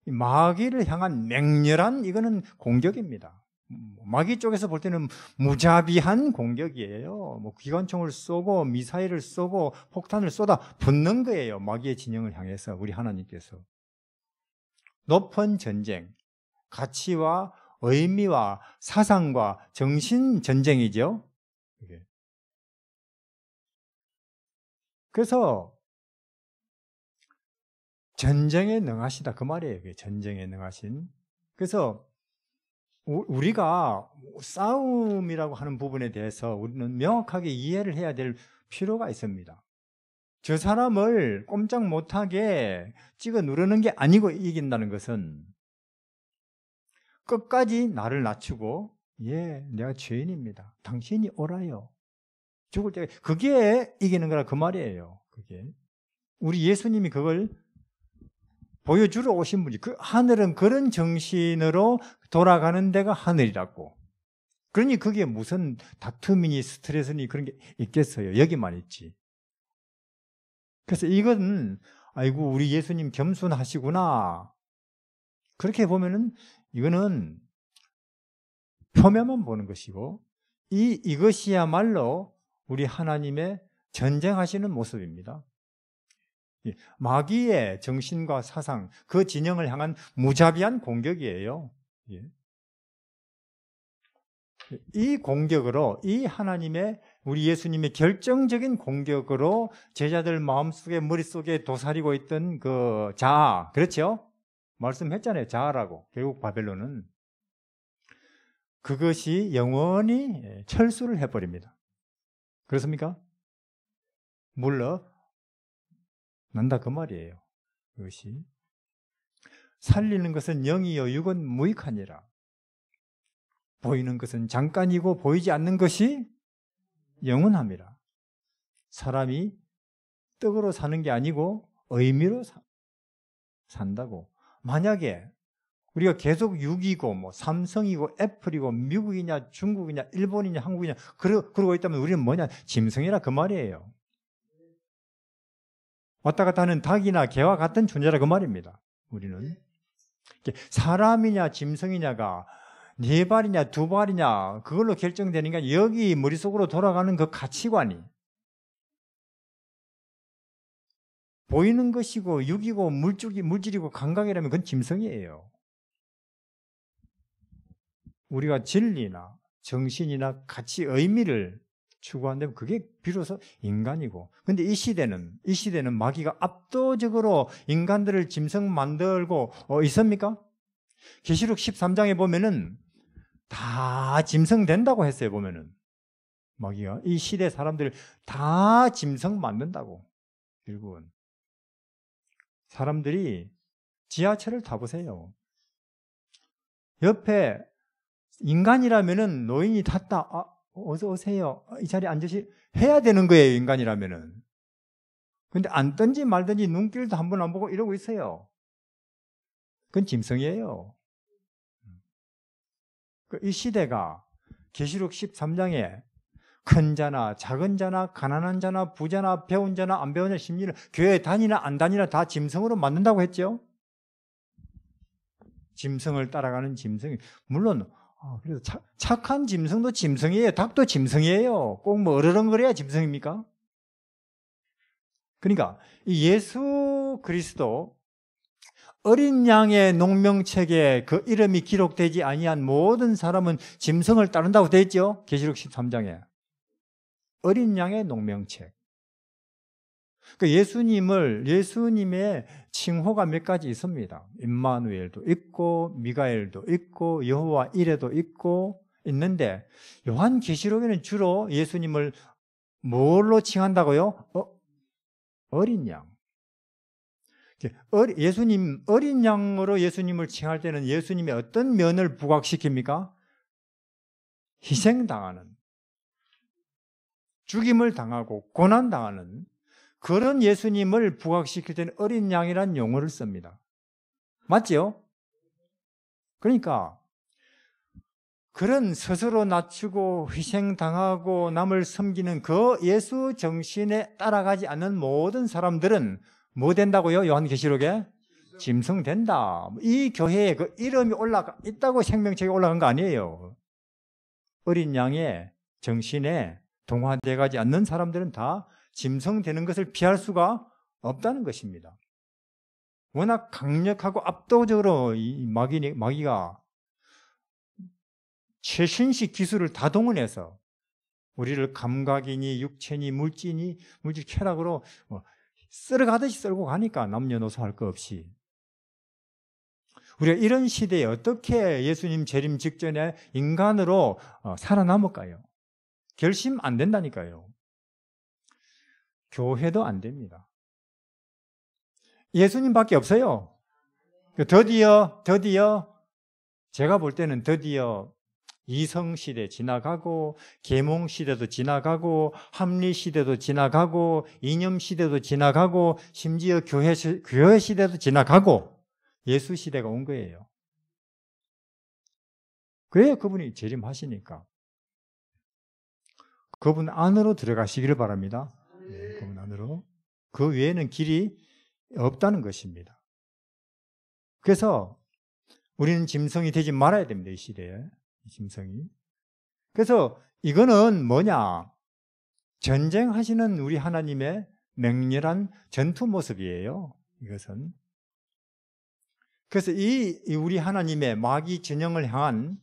마귀를 향한 맹렬한 이거는 공격입니다. 마귀 쪽에서 볼 때는 무자비한 공격이에요. 뭐 기관총을 쏘고 미사일을 쏘고 폭탄을 쏟아 붓는 거예요. 마귀의 진영을 향해서 우리 하나님께서. 높은 전쟁, 가치와 의미와 사상과 정신 전쟁이죠. 그래서 전쟁에 능하시다 그 말이에요. 전쟁에 능하신. 그래서 우리가 싸움이라고 하는 부분에 대해서 우리는 명확하게 이해를 해야 될 필요가 있습니다. 저 사람을 꼼짝 못하게 찍어 누르는 게 아니고 이긴다는 것은 끝까지 나를 낮추고, 예, 내가 죄인입니다. 당신이 옳아요. 죽을 때 그게 이기는 거라 그 말이에요. 그게 우리 예수님이 그걸 보여주러 오신 분이, 그 하늘은 그런 정신으로 돌아가는 데가 하늘이라고. 그러니 그게 무슨 다툼이니 스트레스니 그런 게 있겠어요. 여기만 있지. 그래서 이건 아이고 우리 예수님 겸손하시구나 그렇게 보면은 이거는 표면만 보는 것이고, 이것이야말로 우리 하나님의 전쟁하시는 모습입니다. 마귀의 정신과 사상, 그 진영을 향한 무자비한 공격이에요. 이 공격으로, 이 하나님의, 우리 예수님의 결정적인 공격으로 제자들 마음속에, 머릿속에 도사리고 있던 그 자아, 그렇죠? 말씀했잖아요. 자아라고. 결국 바벨론은. 그것이 영원히 철수를 해버립니다. 그렇습니까? 물러 난다 그 말이에요. 그것이 살리는 것은 영이요 육은 무익하니라. 보이는 것은 잠깐이고 보이지 않는 것이 영원함이라. 사람이 떡으로 사는 게 아니고 의미로 산다고. 만약에 우리가 계속 6이고 뭐 삼성이고 애플이고 미국이냐 중국이냐 일본이냐 한국이냐 그러고 있다면 우리는 뭐냐, 짐승이라 그 말이에요. 왔다 갔다 하는 닭이나 개와 같은 존재라 그 말입니다. 우리는 사람이냐 짐승이냐가 4발이냐 2발이냐 그걸로 결정되는 게 여기 머릿속으로 돌아가는 그 가치관이 보이는 것이고 육이고 물질이고 감각이라면 그건 짐승이에요. 우리가 진리나 정신이나 가치, 의미를 추구한다면 그게 비로소 인간이고, 근데 이 시대는 마귀가 압도적으로 인간들을 짐승 만들고 있습니까? 계시록 13장에 보면은 다 짐승 된다고 했어요. 보면은 마귀가 이 시대 사람들 다 짐승 만든다고. 결국은 사람들이 지하철을 타보세요. 옆에 인간이라면은 노인이 탔다. 어서 오세요. 이 자리에 해야 되는 거예요. 인간이라면은. 근데 앉든지 말든지 눈길도 한 번 안 보고 이러고 있어요. 그건 짐승이에요. 이 시대가 계시록 13장에 큰 자나 작은 자나 가난한 자나 부자나 배운 자나 안 배운 자 심리를 교회 다니나 안 다니나 다 짐승으로 만든다고 했죠. 짐승을 따라가는 짐승이, 물론 그래서 착한 짐승도 짐승이에요. 닭도 짐승이에요. 꼭 뭐 어르렁거려야 짐승입니까? 그러니까 이 예수 그리스도 어린 양의 농명책에 그 이름이 기록되지 아니한 모든 사람은 짐승을 따른다고 되어 있죠. 계시록 13장에 어린 양의 농명책. 그러니까 예수님의 칭호가 몇 가지 있습니다. 임마누엘도 있고 미가엘도 있고 여호와 이레도 있고 있는데, 요한계시록에는 주로 예수님을 뭘로 칭한다고요? 어린 양. 예수님, 어린 양으로 예수님을 칭할 때는 예수님의 어떤 면을 부각시킵니까? 희생당하는, 죽임을 당하고 고난당하는 그런 예수님을 부각시킬 때는 어린 양이라는 용어를 씁니다. 맞죠? 그러니까 그런 스스로 낮추고 희생당하고 남을 섬기는 그 예수 정신에 따라가지 않는 모든 사람들은 뭐 된다고요? 요한계시록에? 짐승된다. 이 교회에 그 이름이 올라가 있다고 생명책에 올라간 거 아니에요. 어린 양의 정신에 동화되어가지 않는 사람들은 다 짐승되는 것을 피할 수가 없다는 것입니다. 워낙 강력하고 압도적으로 이 마귀가 최신식 기술을 다 동원해서 우리를 감각이니 육체니 물질 쾌락으로 쓸어가듯이 쓸고 가니까 남녀노소 할 거 없이. 우리가 이런 시대에 어떻게 예수님 재림 직전에 인간으로 살아남을까요? 결심 안 된다니까요. 교회도 안 됩니다. 예수님밖에 없어요. 드디어 제가 볼 때는 드디어 이성시대 지나가고 계몽시대도 지나가고 합리시대도 지나가고 이념시대도 지나가고 심지어 교회 시대도 지나가고 예수시대가 온 거예요. 그래야 그분이 재림하시니까 그분 안으로 들어가시기를 바랍니다. 네, 그분 안으로. 그 외에는 길이 없다는 것입니다. 그래서 우리는 짐승이 되지 말아야 됩니다. 이 시대에. 짐승이. 그래서 이거는 뭐냐? 전쟁하시는 우리 하나님의 맹렬한 전투 모습이에요. 이것은. 그래서 이 우리 하나님의 마귀 진영을 향한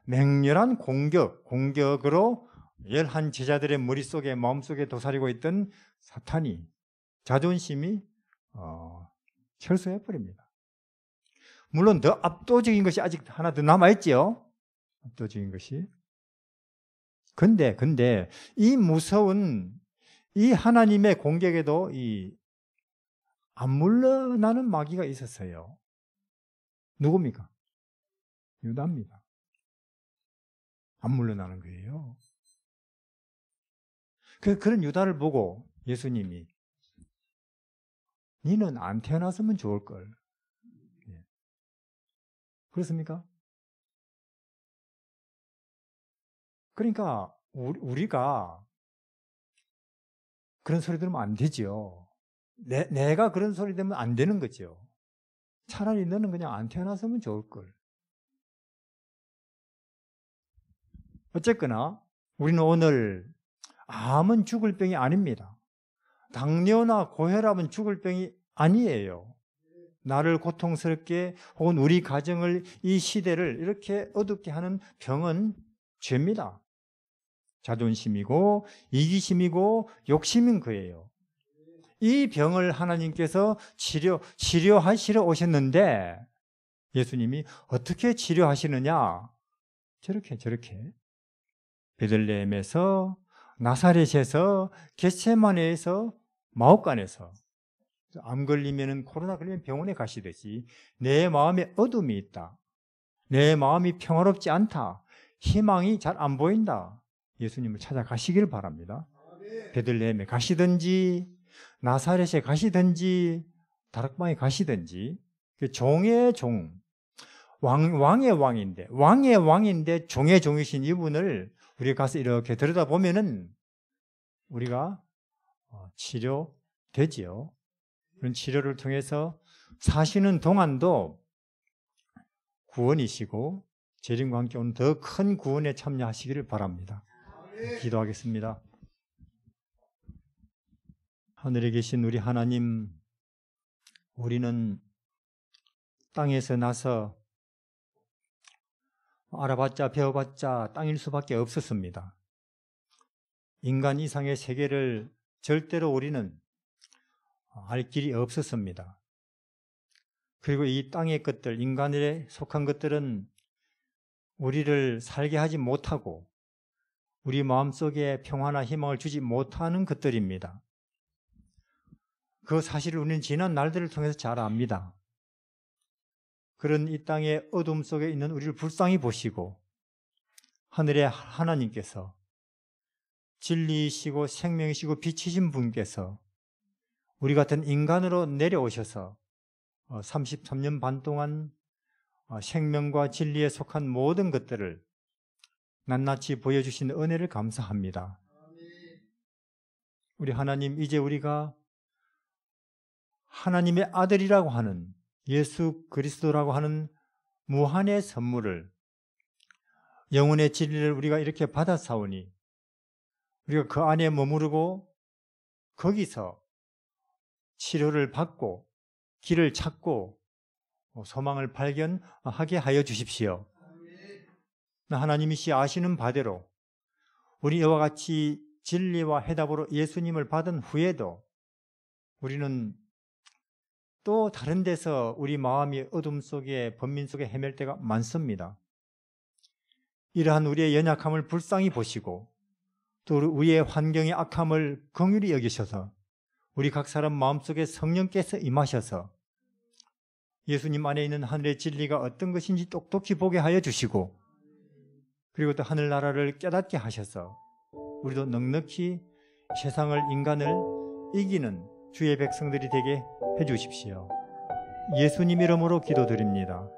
맹렬한 공격으로 11 제자들의 머릿속에 마음속에 도사리고 있던 사탄이 자존심이 철수해버립니다. 물론 더 압도적인 것이 아직 하나 더 남아있지요. 압도적인 것이. 근데 이 무서운 이 하나님의 공격에도 안 물러나는 마귀가 있었어요. 누굽니까? 유다입니다. 안 물러나는 거예요. 그런 유다를 보고 예수님이 니는 안 태어났으면 좋을걸. 그렇습니까? 그러니까 우리가 그런 소리 들으면 안 되죠. 내가 그런 소리 들으면 안 되는 거죠. 차라리 너는 그냥 안 태어났으면 좋을걸. 어쨌거나 우리는 오늘 암은 죽을 병이 아닙니다. 당뇨나 고혈압은 죽을 병이 아니에요. 나를 고통스럽게 혹은 우리 가정을 이 시대를 이렇게 어둡게 하는 병은 죄입니다. 자존심이고 이기심이고 욕심인 거예요. 이 병을 하나님께서 치료하시러 오셨는데 예수님이 어떻게 치료하시느냐? 저렇게 베들레헴에서 나사렛에서 겟세마네에서 마옥간에서 암 걸리면 코로나 걸리면 병원에 가시듯이 내 마음에 어둠이 있다. 내 마음이 평화롭지 않다. 희망이 잘 안 보인다. 예수님을 찾아가시길 바랍니다. 베들레헴에 가시든지 나사렛에 가시든지 다락방에 가시든지 종의 종, 왕의 왕인데 종의 종이신 이분을 우리가 가서 이렇게 들여다보면은 우리가 치료되지요. 그런 치료를 통해서 사시는 동안도 구원이시고 재림과 함께 오는 더 큰 구원에 참여하시기를 바랍니다. 기도하겠습니다. 하늘에 계신 우리 하나님, 우리는 땅에서 나서 알아봤자 배워봤자 땅일 수밖에 없었습니다. 인간 이상의 세계를 절대로 우리는 알 길이 없었습니다. 그리고 이 땅의 것들, 인간에 속한 것들은 우리를 살게 하지 못하고 우리 마음속에 평화나 희망을 주지 못하는 것들입니다. 그 사실을 우리는 지난 날들을 통해서 잘 압니다. 그런 이 땅의 어둠 속에 있는 우리를 불쌍히 보시고 하늘의 하나님께서 진리이시고 생명이시고 빛이신 분께서 우리 같은 인간으로 내려오셔서 33년 반 동안 생명과 진리에 속한 모든 것들을 낱낱이 보여주신 은혜를 감사합니다. 우리 하나님, 이제 우리가 하나님의 아들이라고 하는 예수 그리스도라고 하는 무한의 선물을, 영혼의 진리를 우리가 이렇게 받아사오니 우리가 그 안에 머무르고 거기서 치료를 받고 길을 찾고 소망을 발견하게 하여 주십시오. 하나님이시 아시는 바대로 우리 이와 같이 진리와 해답으로 예수님을 받은 후에도 우리는 또 다른 데서 우리 마음이 어둠 속에, 번민 속에 헤맬 때가 많습니다. 이러한 우리의 연약함을 불쌍히 보시고 또 우리의 환경의 악함을 긍휼히 여기셔서 우리 각 사람 마음속에 성령께서 임하셔서 예수님 안에 있는 하늘의 진리가 어떤 것인지 똑똑히 보게 하여 주시고, 그리고 또 하늘나라를 깨닫게 하셔서 우리도 넉넉히 세상을, 인간을 이기는 주의 백성들이 되게 해 주십시오. 예수님 이름으로 기도드립니다.